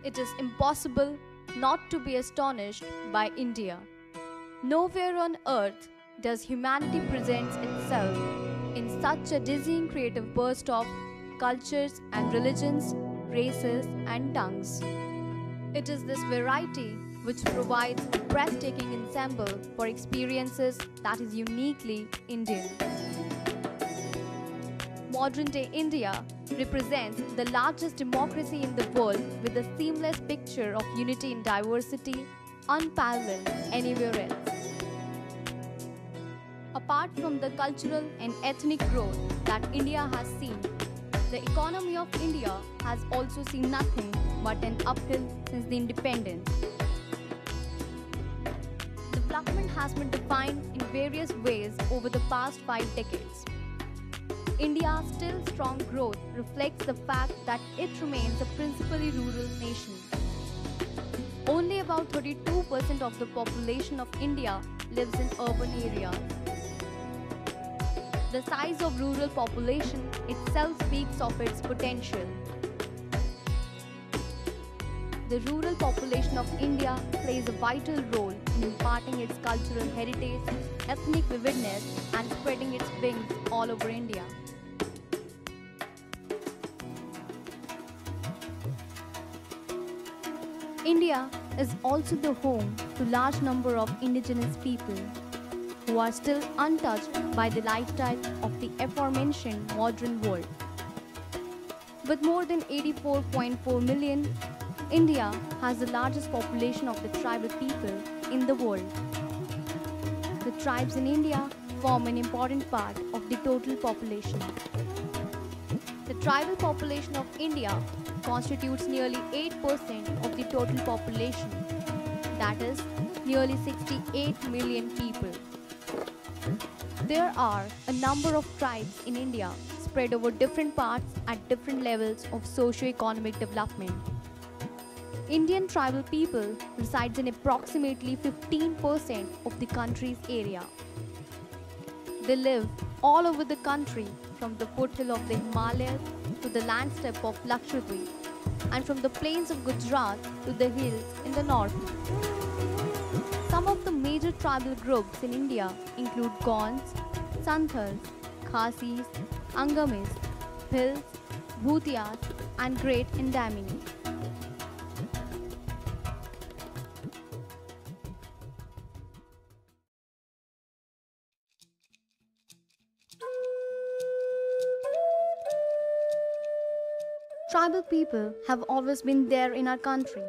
It is impossible not to be astonished by India. Nowhere on earth does humanity present itself in such a dizzying creative burst of cultures and religions, races and tongues. It is this variety which provides a breathtaking ensemble for experiences that is uniquely Indian. Modern-day India represents the largest democracy in the world with a seamless picture of unity in diversity unparalleled anywhere else. Apart from the cultural and ethnic growth that India has seen, the economy of India has also seen nothing but an uphill since the independence. Development has been defined in various ways over the past 5 decades. India's still strong growth reflects the fact that it remains a principally rural nation. Only about 32% of the population of India lives in urban areas. The size of rural population itself speaks of its potential. The rural population of India plays a vital role in imparting its cultural heritage, ethnic vividness, and spreading its wings all over India. India is also the home to a large number of indigenous people who are still untouched by the lifestyle of the aforementioned modern world. With more than 84.4 million, India has the largest population of the tribal people in the world. The tribes in India form an important part of the total population. The tribal population of India constitutes nearly 8% of the total population, that is, nearly 68 million people. There are a number of tribes in India spread over different parts at different levels of socio-economic development. Indian tribal people resides in approximately 15% of the country's area. They live all over the country, from the foothill of the Himalayas to the landsteppe of Lakshadweep, and from the plains of Gujarat to the hills in the north. Some of the major tribal groups in India include Gonds, Santhals, Khasis, Angamis, Bhils, Bhutias, and Great Andamani. Tribal people have always been there in our country,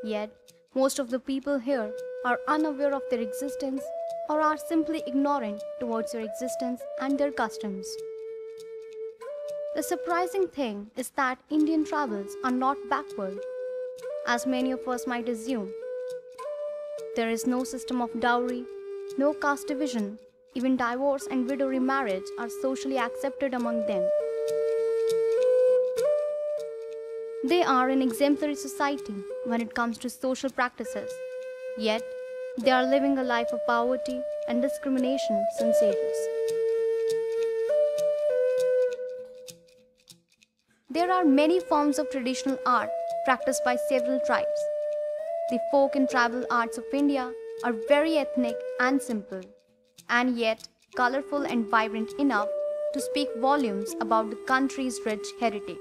yet most of the people here are unaware of their existence or are simply ignorant towards their existence and their customs. The surprising thing is that Indian tribals are not backward, as many of us might assume. There is no system of dowry, no caste division, even divorce and widow remarriage are socially accepted among them. They are an exemplary society when it comes to social practices, yet they are living a life of poverty and discrimination since ages. There are many forms of traditional art practiced by several tribes. The folk and tribal arts of India are very ethnic and simple, and yet colorful and vibrant enough to speak volumes about the country's rich heritage.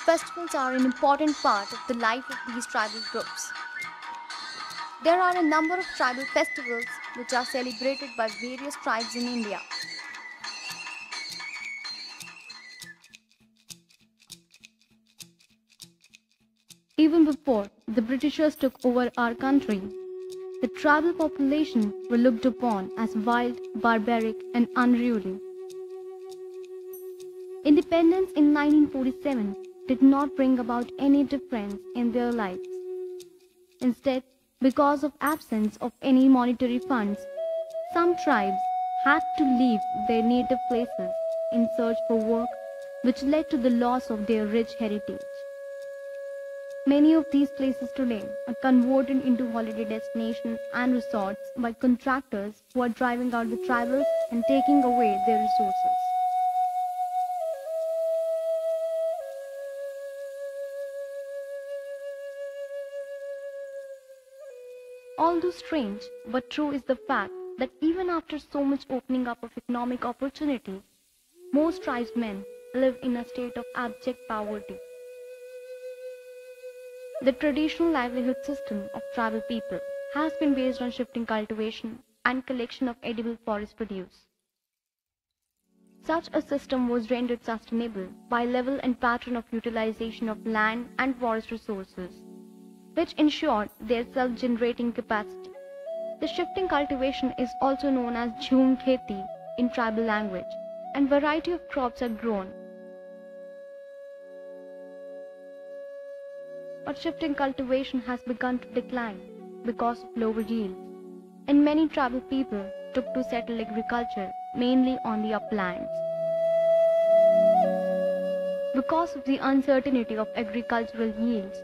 Festivals are an important part of the life of these tribal groups. There are a number of tribal festivals which are celebrated by various tribes in India. Even before the Britishers took over our country, the tribal population were looked upon as wild, barbaric, and unruly. Independence in 1947 did not bring about any difference in their lives. Instead, because of absence of any monetary funds, some tribes had to leave their native places in search for work, which led to the loss of their rich heritage. Many of these places today are converted into holiday destinations and resorts by contractors who are driving out the tribals and taking away their resources. Although strange, but true is the fact that even after so much opening up of economic opportunities, most tribesmen live in a state of abject poverty. The traditional livelihood system of tribal people has been based on shifting cultivation and collection of edible forest produce. Such a system was rendered sustainable by level and pattern of utilization of land and forest resources, which ensured their self-generating capacity. The shifting cultivation is also known as Jhum Kheti in tribal language, and variety of crops are grown. But shifting cultivation has begun to decline because of lower yields, and many tribal people took to settle agriculture mainly on the uplands. Because of the uncertainty of agricultural yields,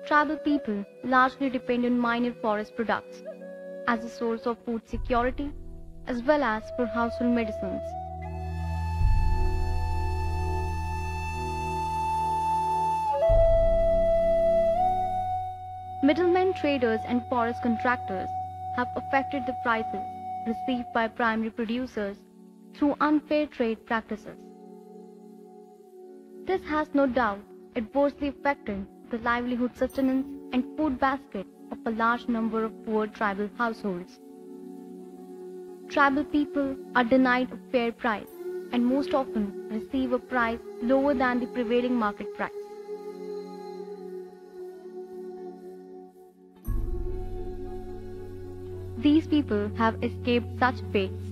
tribal people largely depend on minor forest products as a source of food security as well as for household medicines. Middlemen traders and forest contractors have affected the prices received by primary producers through unfair trade practices. This has no doubt adversely affected the livelihood sustenance and food basket of a large number of poor tribal households. Tribal people are denied a fair price and most often receive a price lower than the prevailing market price. These people have escaped such fates,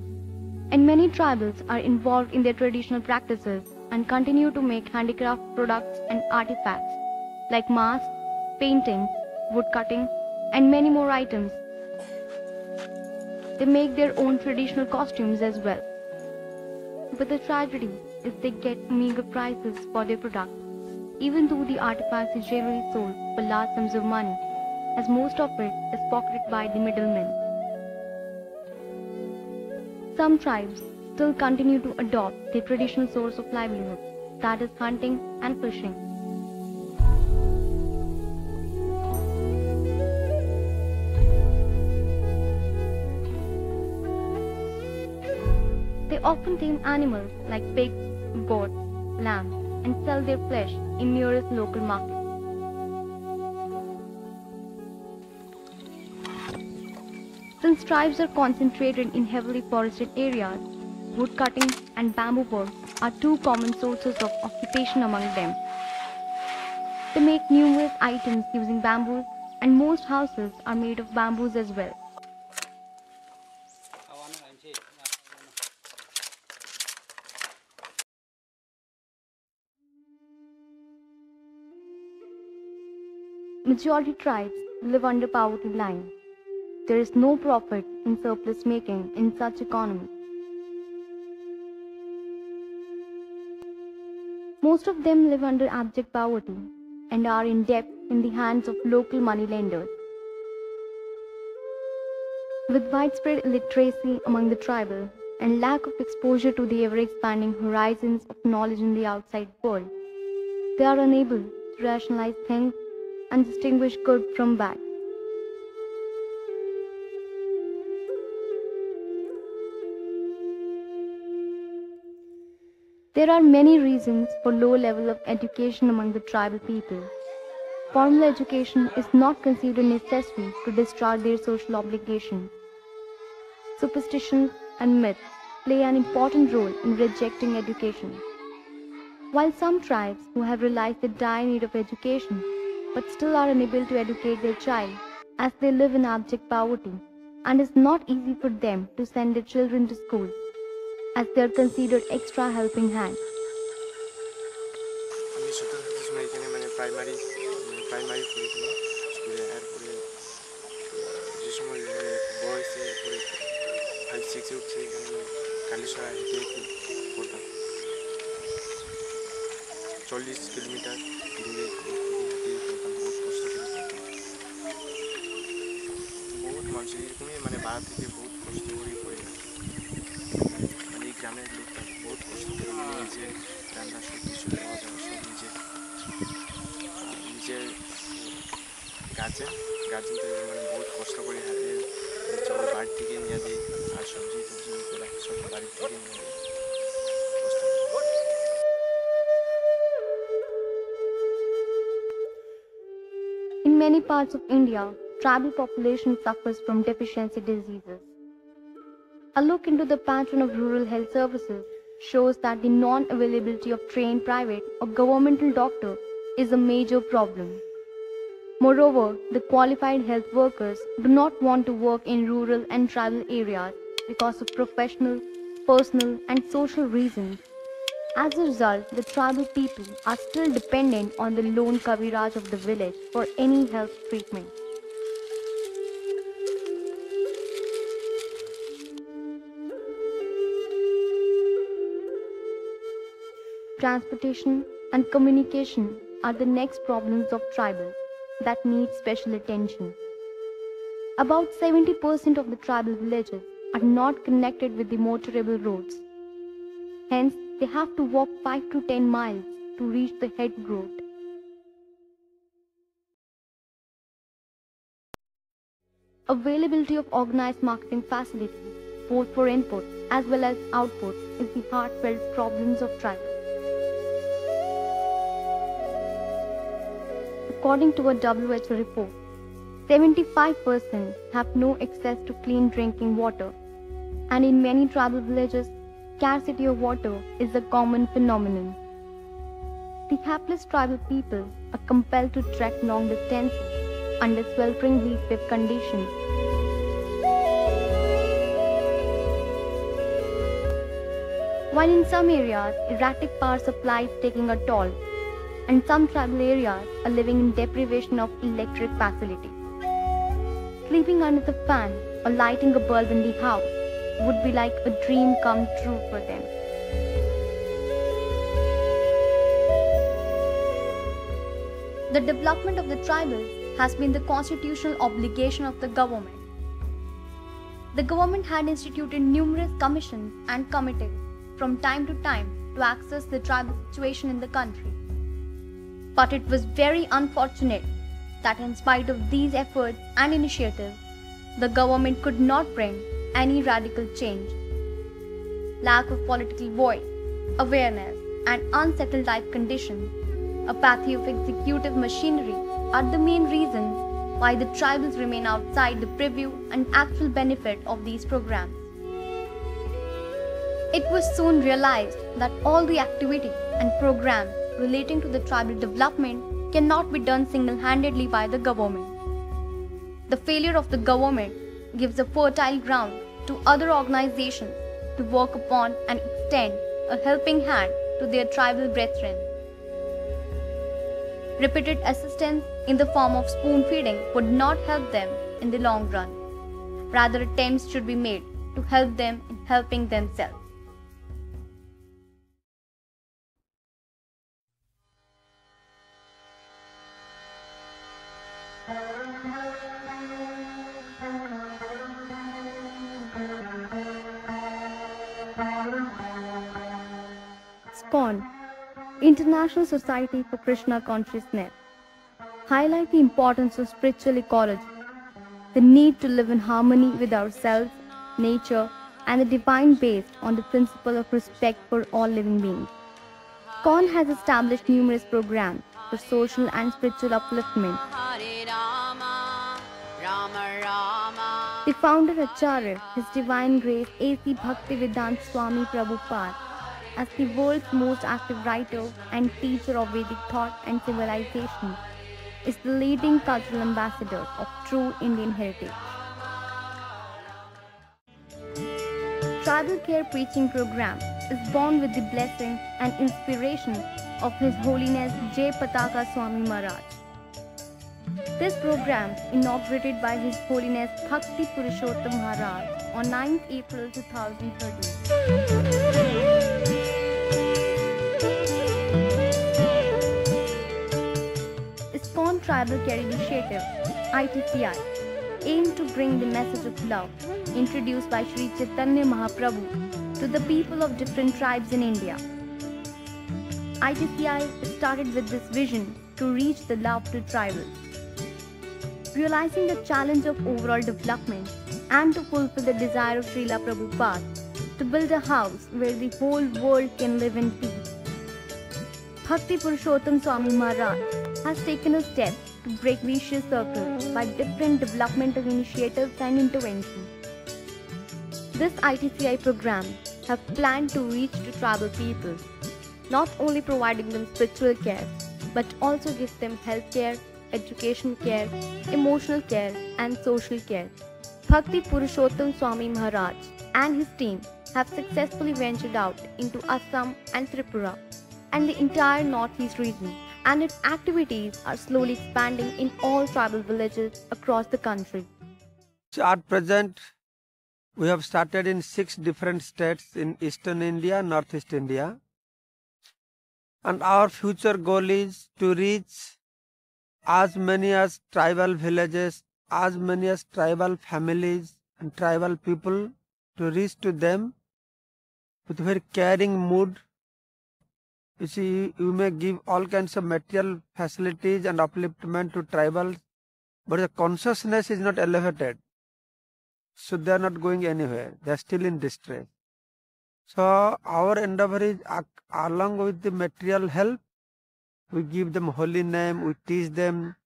and many tribals are involved in their traditional practices and continue to make handicraft products and artifacts like masks, paintings, woodcutting, and many more items. They make their own traditional costumes as well. But the tragedy is they get meager prices for their products, even though the artifacts is generally sold for large sums of money, as most of it is pocketed by the middlemen. Some tribes still continue to adopt their traditional source of livelihood, that is hunting and fishing. They often tame animals like pigs, goats, lambs, and sell their flesh in nearest local markets. Since tribes are concentrated in heavily forested areas, woodcutting and bamboo work are two common sources of occupation among them. They make numerous items using bamboos, and most houses are made of bamboos as well. Majority tribes live under poverty line. There is no profit in surplus making in such economy. Most of them live under abject poverty and are in debt in the hands of local moneylenders. With widespread illiteracy among the tribal and lack of exposure to the ever-expanding horizons of knowledge in the outside world, they are unable to rationalize things and distinguish good from bad. There are many reasons for low level of education among the tribal people. Formal education is not considered necessary to discharge their social obligations. Superstitions and myths play an important role in rejecting education. While some tribes who have realized the dire need of education but still are unable to educate their child as they live in abject poverty, and it's not easy for them to send their children to school, as they are considered extra helping hands. Guardian तो बहुत কষ্ট করে হাতে চলো বাড়ি থেকে নিয়ে দিই আর সবজি টবজি সব বাড়ি থেকে নিয়ে দিই কষ্ট করে। In many parts of India, tribal population suffers from deficiency diseases. A look into the pattern of rural health services shows that the non-availability of trained private or governmental doctor is a major problem. Moreover, the qualified health workers do not want to work in rural and tribal areas because of professional, personal, and social reasons. As a result, the tribal people are still dependent on the lone Kaviraj of the village for any health treatment. Transportation and communication are the next problems of tribals that need special attention. About 70% of the tribal villages are not connected with the motorable roads. Hence, they have to walk 5 to 10 miles to reach the head road. Availability of organized marketing facilities, both for input as well as output, is the heartfelt problems of tribals. According to a WHO report, 75% have no access to clean drinking water, and in many tribal villages, scarcity of water is a common phenomenon. The hapless tribal people are compelled to trek long distances under sweltering heat wave conditions. While in some areas, erratic power supply is taking a toll, and some tribal areas are living in deprivation of electric facilities. Sleeping under the fan or lighting a bulb in the house would be like a dream come true for them. The development of the tribals has been the constitutional obligation of the government. The government had instituted numerous commissions and committees from time to time to assess the tribal situation in the country. But it was very unfortunate that in spite of these efforts and initiatives, the government could not bring any radical change. Lack of political voice, awareness, and unsettled life conditions, apathy of executive machinery are the main reasons why the tribals remain outside the preview and actual benefit of these programs. It was soon realized that all the activities and programs relating to the tribal development cannot be done single-handedly by the government. The failure of the government gives a fertile ground to other organizations to work upon and extend a helping hand to their tribal brethren. Repeated assistance in the form of spoon feeding would not help them in the long run. Rather, attempts should be made to help them in helping themselves. SCON, International Society for Krishna Consciousness, highlight the importance of spiritual ecology, the need to live in harmony with ourselves, nature, and the divine based on the principle of respect for all living beings. SCON has established numerous programs for social and spiritual upliftment. The founder Acharya, His Divine Grace A.C. Bhaktivedanta Swami Prabhupada, as the world's most active writer and teacher of Vedic thought and civilization, is the leading cultural ambassador of true Indian heritage. Tribal Care Preaching Program is born with the blessing and inspiration of His Holiness Jai Pataka Swami Maharaj. This program, inaugurated by His Holiness Bhakti Purushottam Maharaj on 9th April 2013. ISKCON Tribal Care Initiative, ITCI, aimed to bring the message of love introduced by Sri Chaitanya Mahaprabhu to the people of different tribes in India. ITCI started with this vision to reach the love to tribals. realizing the challenge of overall development and to fulfill the desire of Srila Prabhupada to build a house where the whole world can live in peace. Bhakti Purushottam Swami Maharaj has taken a step to break vicious circles by different developmental initiatives and interventions. This ITCI program have planned to reach to tribal people, not only providing them spiritual care, but also give them health care, education care, emotional care, and social care. Bhakti Purushottam Swami Maharaj and his team have successfully ventured out into Assam and Tripura and the entire northeast region, and its activities are slowly expanding in all tribal villages across the country. At present, we have started in 6 different states in eastern India, northeast India. And our future goal is to reach as many as tribal villages, as many as tribal families and tribal people, to reach to them with very caring mood. You see, you may give all kinds of material facilities and upliftment to tribals, but the consciousness is not elevated. So they are not going anywhere. They are still in distress. So our endeavor is, along with the material help, we give them holy name, we teach them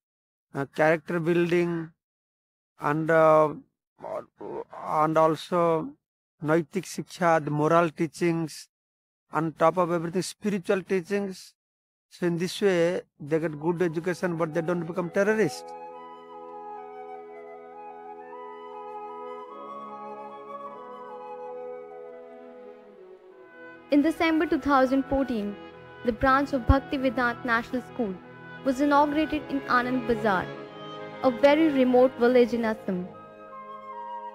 character building and also Naitik Shiksha, the moral teachings, on top of everything spiritual teachings. So in this way they get good education, but they don't become terrorists. In December 2014, the branch of Bhaktivedanta National School was inaugurated in Anand Bazar, a very remote village in Assam.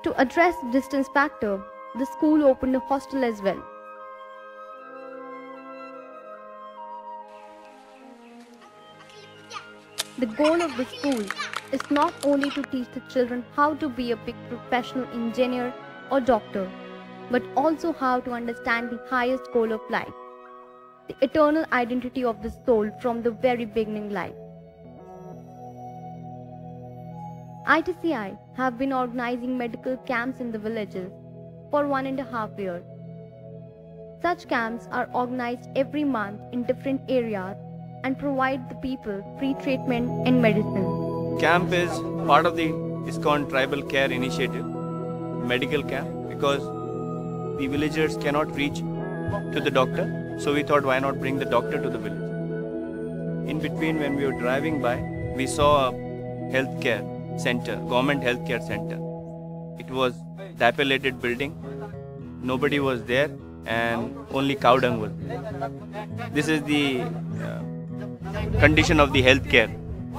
To address the distance factor, the school opened a hostel as well. The goal of the school is not only to teach the children how to be a big professional engineer or doctor, but also how to understand the highest goal of life, the eternal identity of the soul from the very beginning life. ITCI have been organizing medical camps in the villages for 1.5 years. Such camps are organized every month in different areas and provide the people free treatment and medicine. Camp is part of the ISKCON Tribal Care Initiative, medical camp, because the villagers cannot reach to the doctor, so we thought why not bring the doctor to the village. In between, when we were driving by, we saw a healthcare center, government healthcare center. It was dilapidated building, nobody was there and only cow dung was there. This is the condition of the healthcare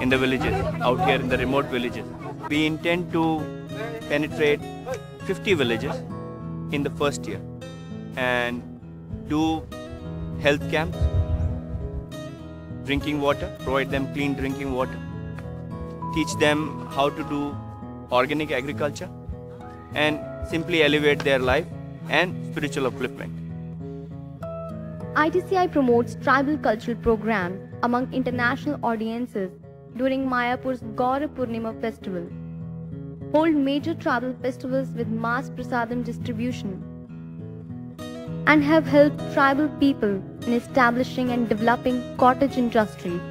in the villages, out here in the remote villages. We intend to penetrate 50 villages in the first year and do health camps, drinking water, provide them clean drinking water, teach them how to do organic agriculture and simply elevate their life and spiritual upliftment. ITCI promotes tribal cultural programs among international audiences during Mayapur's Gaura Purnima festival, hold major tribal festivals with mass prasadam distribution, and have helped tribal people in establishing and developing cottage industries.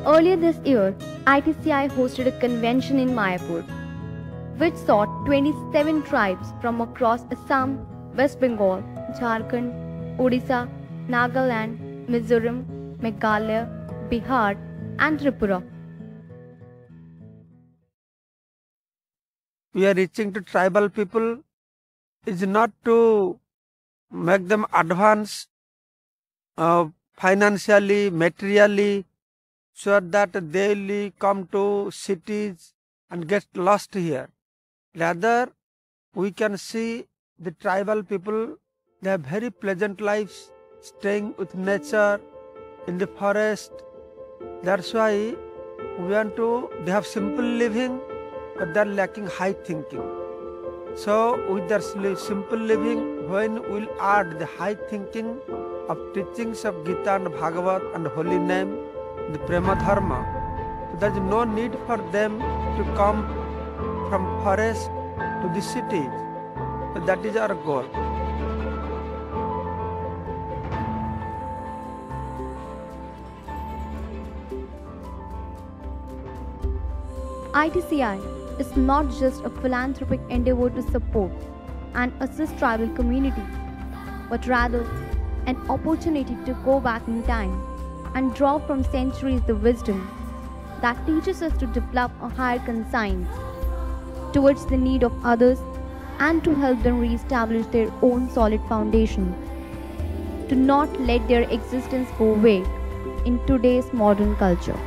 Earlier this year, ITCI hosted a convention in Mayapur, which saw 27 tribes from across Assam, West Bengal, Jharkhand, Odisha, Nagaland, Mizoram, Meghalaya, Bihar, and Tripura. We are reaching to tribal people is not to make them advance financially, materially, so that they will come to cities and get lost here. Rather, we can see the tribal people, they have very pleasant lives, staying with nature, in the forest. That's why we want to, they have simple living, but they are lacking high thinking. So with their simple living, when we'll add the high thinking, of teachings of Gita and Bhagavad and holy name, the Prema Dharma. There is no need for them to come from forest to the cities. So that is our goal. ITCI is not just a philanthropic endeavor to support and assist tribal community, but rather an opportunity to go back in time and draw from centuries the wisdom that teaches us to develop a higher conscience towards the need of others and to help them re-establish their own solid foundation, to not let their existence go away in today's modern culture.